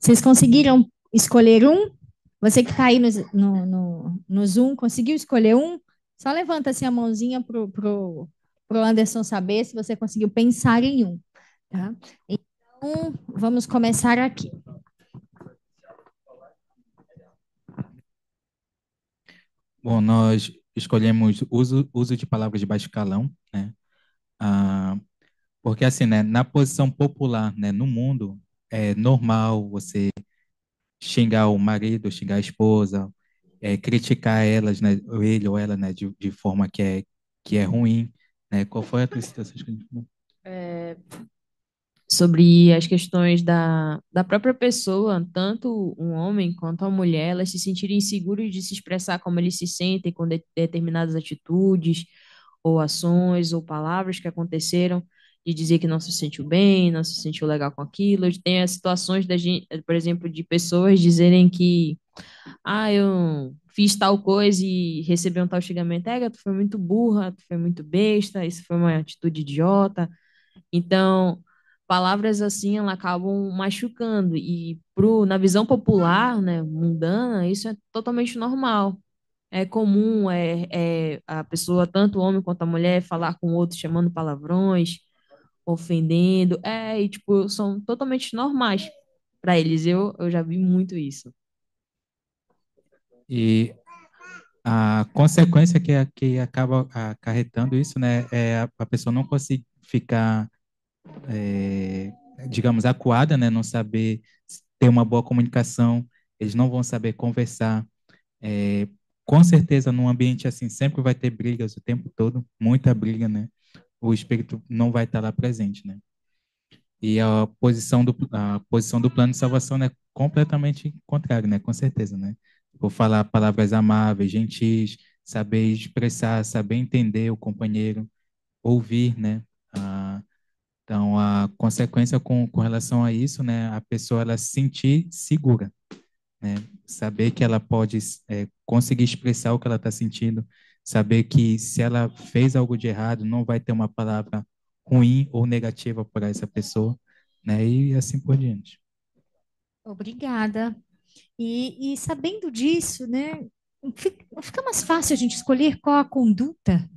Vocês conseguiram escolher um? Você que está aí no Zoom, conseguiu escolher um? Só levanta assim a mãozinha pro Anderson saber se você conseguiu pensar em um, tá? Então, vamos começar aqui. Bom, nós escolhemos uso de palavras de baixo calão, né? Ah, porque assim, né, na posição popular, né, no mundo, é normal você xingar o marido, xingar a esposa, criticar elas, né, ou ele ou ela, né, de forma que é ruim, né? Qual foi a tua situação? Sobre as questões da própria pessoa, tanto um homem quanto a mulher, elas se sentirem inseguros de se expressar como eles se sentem com determinadas atitudes, ou ações, ou palavras que aconteceram, de dizer que não se sentiu bem, não se sentiu legal com aquilo. Tem as situações da gente, por exemplo, de pessoas dizerem que, eu fiz tal coisa e recebi um tal xingamento, tu foi muito burra, tu foi muito besta, isso foi uma atitude idiota. Então, palavras assim, elas acabam machucando. E na visão popular, né, mundana, isso é totalmente normal. É comum a pessoa, tanto o homem quanto a mulher, falar com o outro chamando palavrões, ofendendo. E tipo, são totalmente normais para eles. Eu já vi muito isso. E a consequência que acaba acarretando isso, né, é a pessoa não conseguir ficar, digamos, acuada, né, não saber ter uma boa comunicação, eles não vão saber conversar. É, com certeza, num ambiente assim, sempre vai ter brigas o tempo todo, muita briga, né? O espírito não vai estar lá presente, né? E a posição do plano de salvação é completamente contrária, né? Com certeza, né? Vou falar palavras amáveis, gentis, saber expressar, saber entender o companheiro, ouvir, né? Então, a consequência com relação a isso, né? A pessoa ela se sentir segura, né? Saber que ela pode conseguir expressar o que ela está sentindo, saber que se ela fez algo de errado, não vai ter uma palavra ruim ou negativa para essa pessoa, né? E assim por diante. Obrigada. E sabendo disso, né, fica mais fácil a gente escolher qual a conduta,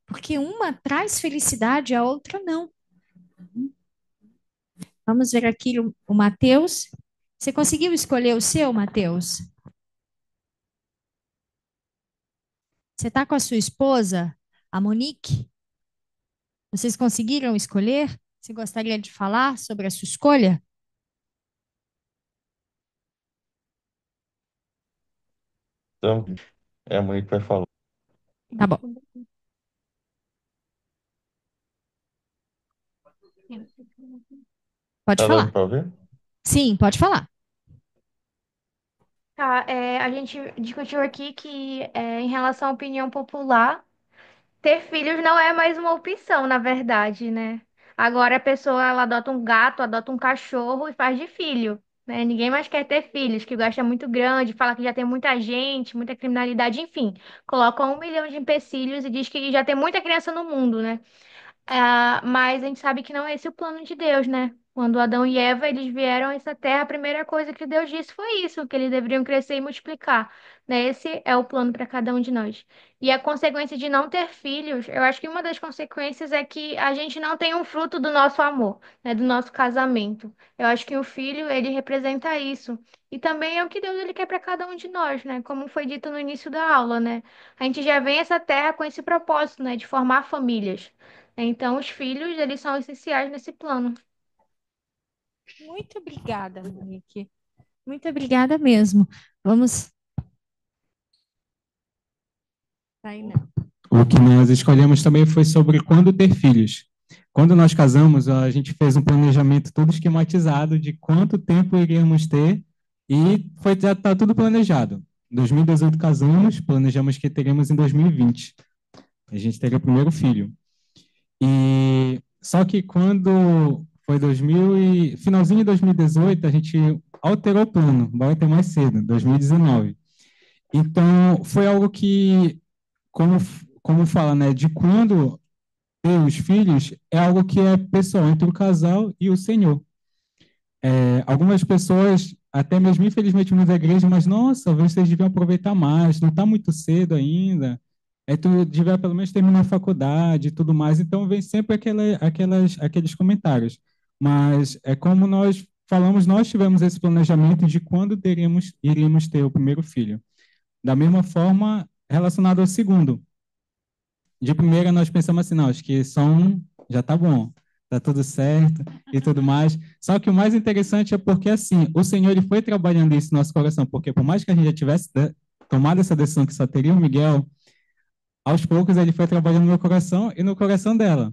porque uma traz felicidade, a outra não. Vamos ver aqui o Mateus. Você conseguiu escolher o seu, Mateus? Você está com a sua esposa, a Monique? Vocês conseguiram escolher? Você gostaria de falar sobre a sua escolha? Então, é a Monique que vai falar. Tá bom. Pode Tá dando falar. para ouvir? Sim, pode falar. Tá, a gente discutiu aqui que, em relação à opinião popular, ter filhos não é mais uma opção, na verdade, né? Agora a pessoa ela adota um gato, adota um cachorro e faz de filho, né? Ninguém mais quer ter filhos, que o gasto é muito grande, fala que já tem muita gente, muita criminalidade, enfim. Coloca 1 milhão de empecilhos e diz que já tem muita criança no mundo, né? Mas a gente sabe que não é esse o plano de Deus, né? Quando Adão e Eva eles vieram a essa terra, a primeira coisa que Deus disse foi isso, que eles deveriam crescer e multiplicar, né? Esse é o plano para cada um de nós. E a consequência de não ter filhos, eu acho que uma das consequências é que a gente não tem um fruto do nosso amor, né? Do nosso casamento. Eu acho que o filho, ele representa isso. E também é o que Deus ele quer para cada um de nós, né? Como foi dito no início da aula, né? A gente já vem a essa terra com esse propósito, né? De formar famílias. Então, os filhos, eles são essenciais nesse plano. Muito obrigada, Monique. Muito obrigada mesmo. Vamos. Tá aí, não. O que nós escolhemos também foi sobre quando ter filhos. Quando nós casamos, a gente fez um planejamento todo esquematizado de quanto tempo iríamos ter e já está tudo planejado. Em 2018 casamos, planejamos que teríamos em 2020. A gente teria o primeiro filho. E só que quando foi finalzinho de 2018, a gente alterou o plano, bora ter mais cedo, 2019. Então, foi algo que, como, como fala, né, de quando ter os filhos, é algo que é pessoal, entre o casal e o Senhor. Algumas pessoas, até mesmo infelizmente muitos da igreja, mas nossa, vocês deviam aproveitar mais, não está muito cedo ainda, tu devia pelo menos terminar a faculdade e tudo mais, então vem sempre aqueles comentários. Mas é como nós falamos, nós tivemos esse planejamento de quando iríamos ter o primeiro filho. Da mesma forma, relacionado ao segundo. De primeira, nós pensamos assim, não, acho que só um já tá bom, tá tudo certo e tudo mais. Só que o mais interessante é porque, assim, o Senhor ele foi trabalhando isso no nosso coração, porque por mais que a gente já tivesse tomado essa decisão que só teria o Miguel, aos poucos ele foi trabalhando no meu coração e no coração dela.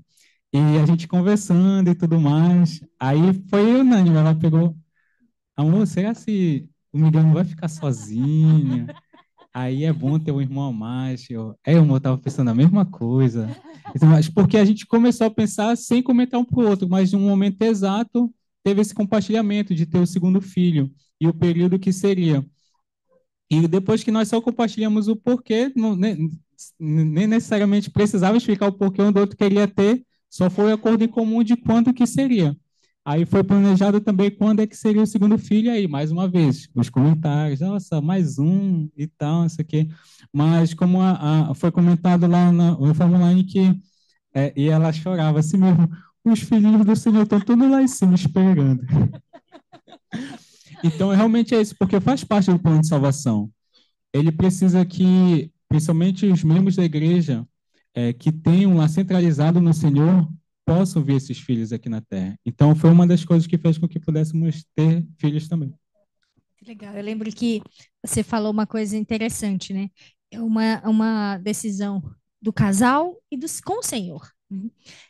E a gente conversando e tudo mais. Aí foi unânime, ela pegou, amor, será se o Miguel não vai ficar sozinho? Aí é bom ter um irmão a mais. Eu estava pensando a mesma coisa. Então, mas porque a gente começou a pensar sem comentar um para o outro, mas em um momento exato teve esse compartilhamento de ter o segundo filho e o período que seria. E depois que nós só compartilhamos o porquê, nem necessariamente precisava explicar o porquê um do outro queria ter, só foi acordo em comum de quando que seria. Aí foi planejado também quando é que seria o segundo filho, aí, mais uma vez, os comentários, nossa, mais um e tal, não sei o quê. Mas como foi comentado lá no Online que, e ela chorava assim mesmo, os filhinhos do Senhor estão todos lá em cima esperando. Então, realmente é isso, porque faz parte do plano de salvação. Ele precisa que, principalmente os membros da igreja, que tenham lá centralizado no Senhor, possam ver esses filhos aqui na Terra. Então, foi uma das coisas que fez com que pudéssemos ter filhos também. Legal. Eu lembro que você falou uma coisa interessante, né? É uma decisão do casal e com o Senhor.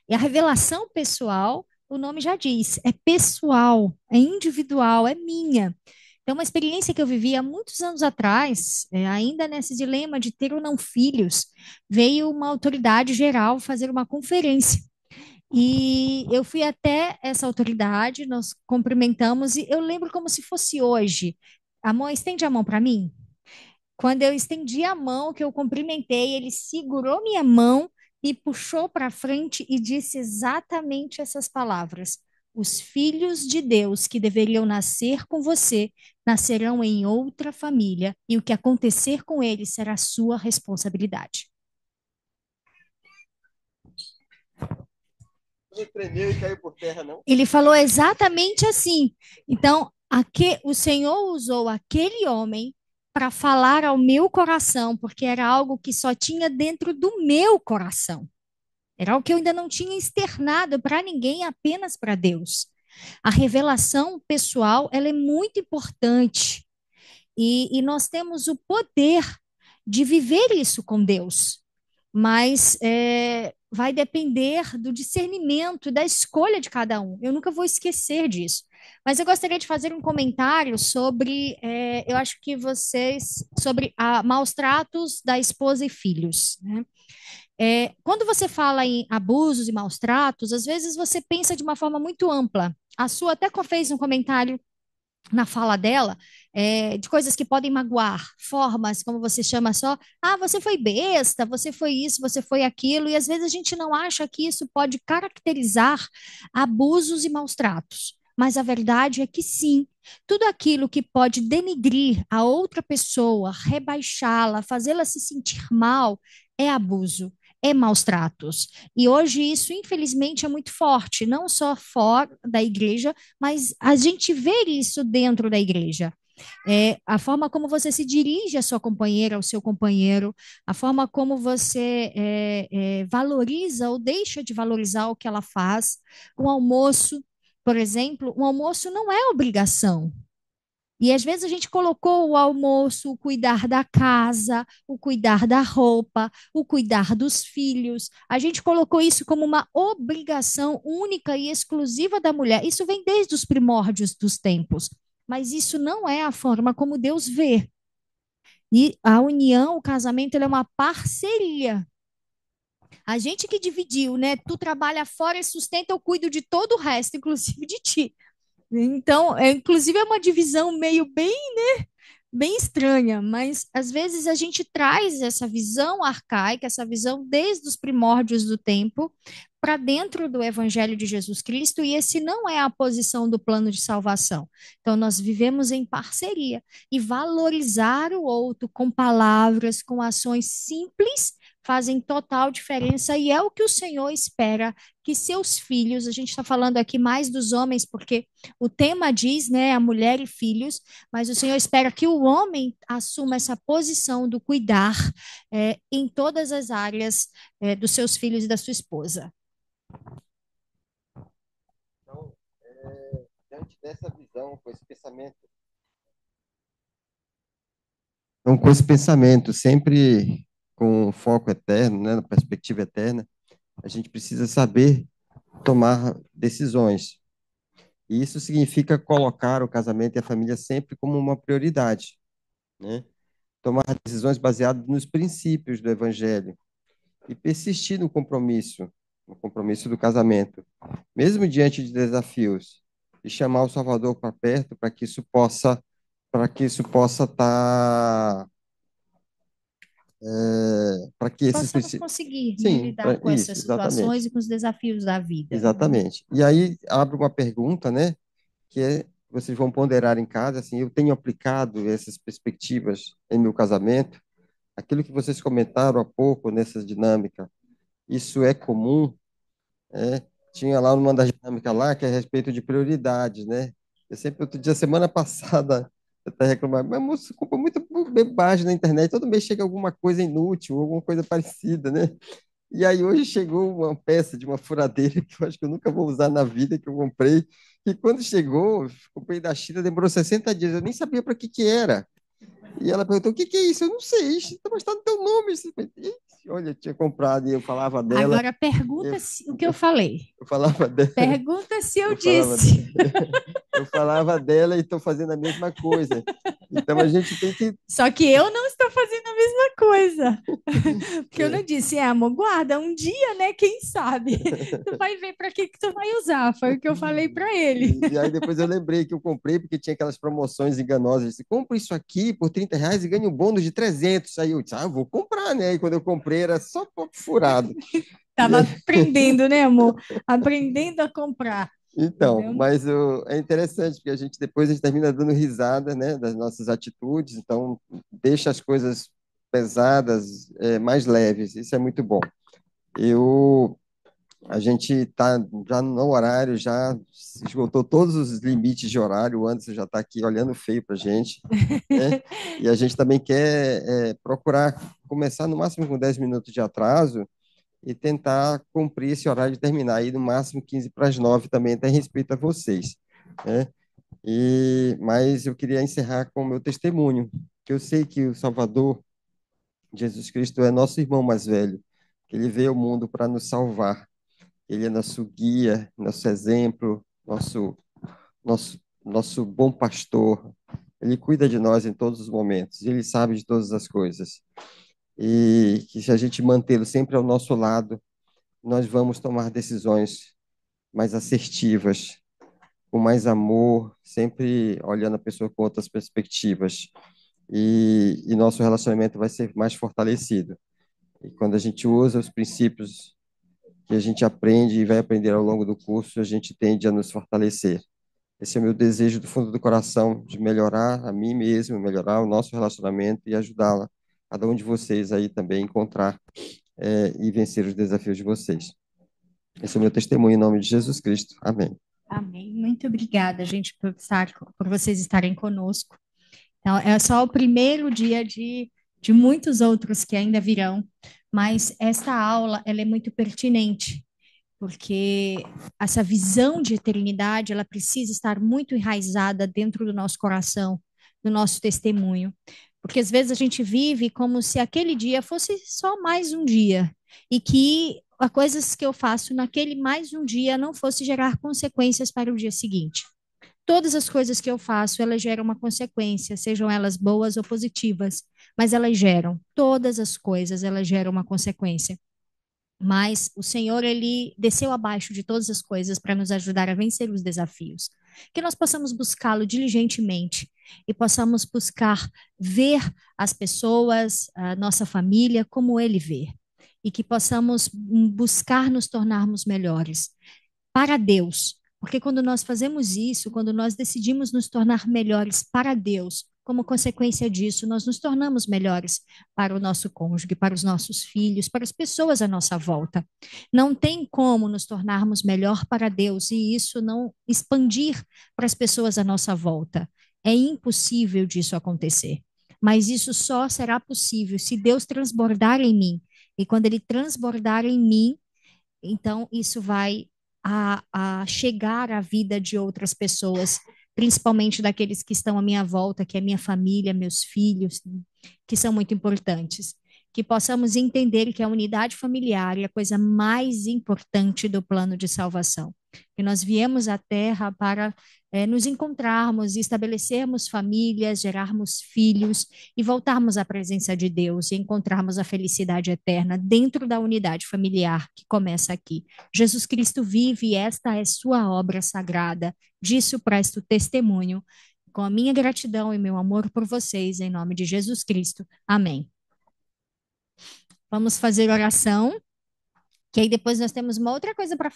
E a revelação pessoal, o nome já diz, é pessoal, é individual, é minha. É uma experiência que eu vivi há muitos anos atrás, ainda nesse dilema de ter ou não filhos, veio uma autoridade geral fazer uma conferência. E eu fui até essa autoridade, nós cumprimentamos, e eu lembro como se fosse hoje. A mão, estende a mão para mim. Quando eu estendi a mão, que eu cumprimentei, ele segurou minha mão e puxou para frente e disse exatamente essas palavras: os filhos de Deus que deveriam nascer com você nascerão em outra família, e o que acontecer com eles será sua responsabilidade. Ele tremeu e caiu por terra, não? Ele falou exatamente assim. Então, o Senhor usou aquele homem para falar ao meu coração, porque era algo que só tinha dentro do meu coração. Era algo que eu ainda não tinha externado para ninguém, apenas para Deus. A revelação pessoal, ela é muito importante. E nós temos o poder de viver isso com Deus. Mas vai depender do discernimento, da escolha de cada um. Eu nunca vou esquecer disso. Mas eu gostaria de fazer um comentário sobre, eu acho que sobre maus tratos da esposa e filhos, né? Quando você fala em abusos e maus tratos, às vezes você pensa de uma forma muito ampla. A sua até fez um comentário na fala dela, de coisas que podem magoar, formas, como você chama só, você foi besta, você foi isso, você foi aquilo, e às vezes a gente não acha que isso pode caracterizar abusos e maus tratos. Mas a verdade é que sim, tudo aquilo que pode denigrir a outra pessoa, rebaixá-la, fazê-la se sentir mal, é abuso. É maus tratos. E hoje isso, infelizmente, é muito forte, não só fora da igreja, mas a gente vê isso dentro da igreja. A forma como você se dirige à sua companheira, ao seu companheiro, a forma como você valoriza ou deixa de valorizar o que ela faz. Um almoço, por exemplo, um almoço não é obrigação. E às vezes a gente colocou o almoço, o cuidar da casa, o cuidar da roupa, o cuidar dos filhos. A gente colocou isso como uma obrigação única e exclusiva da mulher. Isso vem desde os primórdios dos tempos. Mas isso não é a forma como Deus vê. E a união, o casamento, ele é uma parceria. A gente que dividiu, né? Tu trabalha fora e sustenta, eu cuido de todo o resto, inclusive de ti. Então, inclusive é uma divisão meio bem, né, bem estranha, mas às vezes a gente traz essa visão arcaica, essa visão desde os primórdios do tempo, para dentro do Evangelho de Jesus Cristo, e esse não é a posição do plano de salvação. Então, nós vivemos em parceria e valorizar o outro com palavras, com ações simples, fazem total diferença, e é o que o Senhor espera que seus filhos, a gente está falando aqui mais dos homens, porque o tema diz, né, a mulher e filhos, mas o Senhor espera que o homem assuma essa posição do cuidar em todas as áreas dos seus filhos e da sua esposa. Então, diante dessa visão, com esse pensamento, sempre com foco eterno, né, na perspectiva eterna, a gente precisa saber tomar decisões. E isso significa colocar o casamento e a família sempre como uma prioridade, né? Tomar decisões baseadas nos princípios do Evangelho e persistir no compromisso do casamento, mesmo diante de desafios, e chamar o Salvador para perto para que isso possa estar, para que esses Possamos princípios, conseguir, né, sim, lidar com isso, essas situações exatamente, e com os desafios da vida. exatamente. E aí abre uma pergunta, né, que vocês vão ponderar em casa, assim, eu tenho aplicado essas perspectivas em meu casamento, aquilo que vocês comentaram há pouco nessa dinâmica, isso é comum? É, tinha lá uma das dinâmicas lá que é a respeito de prioridades, né? Eu sempre, outro dia, semana passada, eu estava reclamando, mas moço, compra muita bobagem na internet, todo mês chega alguma coisa inútil, alguma coisa parecida, né? E aí hoje chegou uma peça de uma furadeira que eu acho que eu nunca vou usar na vida, que eu comprei, e quando chegou, comprei da China, demorou 60 dias, eu nem sabia para que era. E ela perguntou: o que que é isso? Eu não sei, mas está no teu nome. Olha, eu tinha comprado e eu falava dela. Agora pergunta Eu, o que eu falei. eu falava dela. Pergunta se eu Eu falava, disse. eu falava dela e estou fazendo a mesma coisa. Então a gente tem que. Só que eu não estou fazendo a mesma coisa. Porque eu não É, disse, amor, guarda um dia, né? Quem sabe? Tu vai ver para que tu vai usar. Foi o que eu falei para ele. e aí depois eu lembrei que eu comprei porque tinha aquelas promoções enganosas. Eu disse, compra isso aqui por R$ 30 e ganha um bônus de 300. Aí eu disse, eu vou comprar, né? E quando eu comprei era só papo furado. E Tava aprendendo, né, amor? Aprendendo a comprar. então, Entendeu? mas é interessante, porque depois a gente termina dando risada, né, das nossas atitudes, então deixa as coisas pesadas, mais leves, isso é muito bom. Eu, A gente está já no horário, já esgotou todos os limites de horário. O Anderson já está aqui olhando feio para a gente, né? E a gente também quer procurar começar no máximo com 10 minutos de atraso e tentar cumprir esse horário de terminar aí no máximo 15 para as 9 também, até respeito a vocês, né? Mas eu queria encerrar com o meu testemunho, que eu sei que o Salvador, Jesus Cristo, é nosso irmão mais velho, que ele veio ao mundo para nos salvar. Ele é nosso guia, nosso exemplo, nosso bom pastor. Ele cuida de nós em todos os momentos, ele sabe de todas as coisas. E que se a gente mantê-lo sempre ao nosso lado, nós vamos tomar decisões mais assertivas, com mais amor, sempre olhando a pessoa com outras perspectivas. E nosso relacionamento vai ser mais fortalecido. E quando a gente usa os princípios que a gente aprende e vai aprender ao longo do curso, a gente tende a nos fortalecer. Esse é o meu desejo do fundo do coração, de melhorar a mim mesmo, melhorar o nosso relacionamento e ajudá-la, cada um de vocês aí também, a encontrar e vencer os desafios de vocês. Esse é o meu testemunho em nome de Jesus Cristo. Amém. Amém. Muito obrigada, gente, por vocês estarem conosco. Então, é só o primeiro dia de muitos outros que ainda virão, mas esta aula, ela é muito pertinente, porque essa visão de eternidade, ela precisa estar muito enraizada dentro do nosso coração, do nosso testemunho. Porque às vezes a gente vive como se aquele dia fosse só mais um dia, e que as coisas que eu faço naquele mais um dia não fosse gerar consequências para o dia seguinte. Todas as coisas que eu faço, elas geram uma consequência, sejam elas boas ou positivas, mas elas geram, todas as coisas, elas geram uma consequência. Mas o Senhor, ele desceu abaixo de todas as coisas para nos ajudar a vencer os desafios. Que nós possamos buscá-lo diligentemente e possamos buscar ver as pessoas, a nossa família, como ele vê. E que possamos buscar nos tornarmos melhores para Deus. Porque quando nós fazemos isso, quando nós decidimos nos tornar melhores para Deus, como consequência disso, nós nos tornamos melhores para o nosso cônjuge, para os nossos filhos, para as pessoas à nossa volta. Não tem como nos tornarmos melhor para Deus e isso não expandir para as pessoas à nossa volta. É impossível disso acontecer. Mas isso só será possível se Deus transbordar em mim. E quando Ele transbordar em mim, então isso vai a chegar à vida de outras pessoas, principalmente daqueles que estão à minha volta, que é minha família, meus filhos, que são muito importantes. Que possamos entender que a unidade familiar é a coisa mais importante do plano de salvação. Que nós viemos à Terra para nos encontrarmos, estabelecermos famílias, gerarmos filhos e voltarmos à presença de Deus e encontrarmos a felicidade eterna dentro da unidade familiar que começa aqui. Jesus Cristo vive e esta é sua obra sagrada. Disso presto testemunho, com a minha gratidão e meu amor por vocês, em nome de Jesus Cristo. Amém. Vamos fazer oração, que aí depois nós temos uma outra coisa para falar.